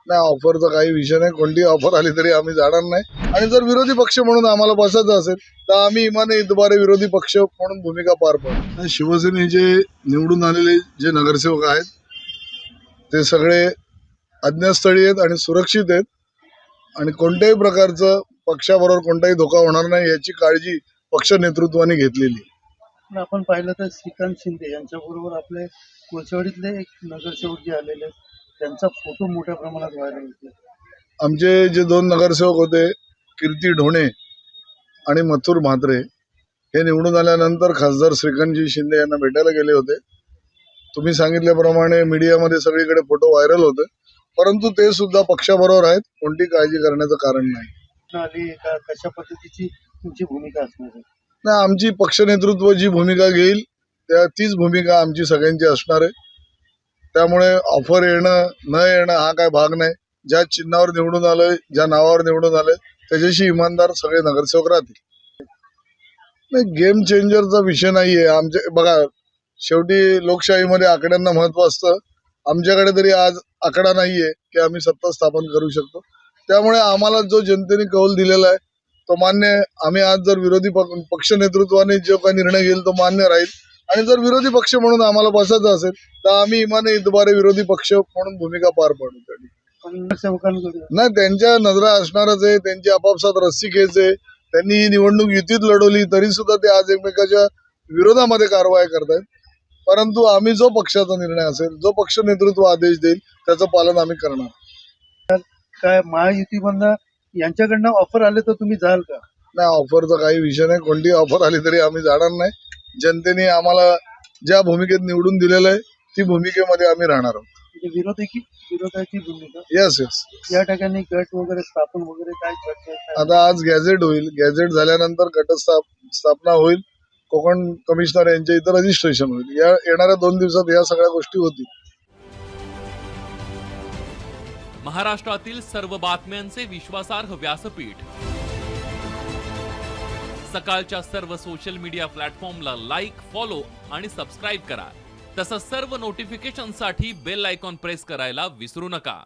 नाही, ऑफरचा काही विषय नाही. कोणती ऑफर आली तरी आम्ही जाणार नाही. आणि जर विरोधी पक्ष म्हणून आम्हाला बसायचं असेल तर आम्ही इमाने इतबारे विरोधी पक्ष म्हणून भूमिका पार पाडू. शिवसेनेचे निवडून आलेले जे नगरसेवक आहेत ते सगळे अज्ञातस्थळी आहेत आणि सुरक्षित आहेत आणि कोणत्याही प्रकारचं पक्षाबरोबर कोणताही धोका होणार नाही याची काळजी पक्ष नेतृत्वाने घेतलेली. आपण पाहिलं तर श्रीकांत शिंदे यांच्याबरोबर आपले कोळसेवाडीतले एक नगरसेवक जे आलेले आहेत, त्यांचा फोटो मोठ्या प्रमाणात व्हायरल होते. आमचे जे 2 नगरसेवक होते कीर्ती ढोणे आणि मथुर म्हात्रे हे निवडून आल्यानंतर खासदार श्रीकांतजी शिंदे यांना भेटायला गेले होते. तुम्ही सांगितल्याप्रमाणे मीडियामध्ये सगळीकडे फोटो व्हायरल होते, परंतु ते सुद्धा पक्षाबरोबर आहेत. कोणती काळजी करण्याचं कारण नाही. आली का कशा पद्धतीची तुमची भूमिका असणार आहे? नाही, आमची पक्ष नेतृत्व जी भूमिका घेईल तीच भूमिका आमची सगळ्यांची असणार आहे. त्यामुळे ऑफर येणं न येणं हा काय भाग नाही. ज्या चिन्हावर निवडून आलोय, ज्या नावावर निवडून आलोय त्याच्याशी इमानदार सगळे नगरसेवक राहतील. नाही, गेम चेंजरचा विषय नाहीये. आमचे बघा, शेवटी लोकशाहीमध्ये आकड्यांना महत्व असतं. आमच्याकडे तरी आज आकडा नाहीये की आम्ही सत्ता स्थापन करू शकतो. त्यामुळे आम्हाला जो जनतेने कौल दिलेला आहे तो मान्य आहे. आम्ही आज जर विरोधी पक्ष नेतृत्वाने जो काही निर्णय घेईल तो मान्य राहील. आणि जर विरोधी पक्ष म्हणून आम्हाला बसायचं असेल तर आम्ही इमाने इतबारे विरोधी पक्ष म्हणून भूमिका पार पाडू. नाही, त्यांच्या नजरा असणारच आहे. त्यांची आपापसात रस्सीखेच आहे. त्यांनी ही निवडणूक युतीत लढवली तरी सुद्धा ते आज एकमेकाच्या विरोधामध्ये कारवाई करतायत. परंतु आम्ही जो पक्षाचा निर्णय असेल, जो पक्ष नेतृत्व आदेश देईल त्याचं पालन आम्ही करणार. काय महायुतीमधनं यांच्याकडनं ऑफर आले तर तुम्ही जाल का? नाही, ऑफरचा काही विषय नाही. कोणती ऑफर आली तरी आम्ही जाणार नाही. जनतेने आम्हाला ज्या भूमिकेत निवडून दिलेलं आहे ती भूमिकेमध्ये आम्ही राहणार आहोत. विरोधाची भूमिका. येस. या ठिकाणी गट वगैरे स्थापन वगैरे काय चर्चा? आता आज गॅझेट होईल. गॅझेट झाल्यानंतर गट स्थापना होईल. कोकण कमिशनर यांच्या इथं रजिस्ट्रेशन होईल. या येणाऱ्या 2 दिवसात या सगळ्या गोष्टी होतील. महाराष्ट्रातील सर्व बातम्यांचे विश्वासार्ह व्यासपीठ. सकाळच्या सर्व सोशल मीडिया प्लॅटफॉर्मला लाईक, फॉलो आणि सबस्क्राईब करा. तसंच सर्व नोटिफिकेशनसाठी बेल आयकॉन प्रेस करायला विसरू नका.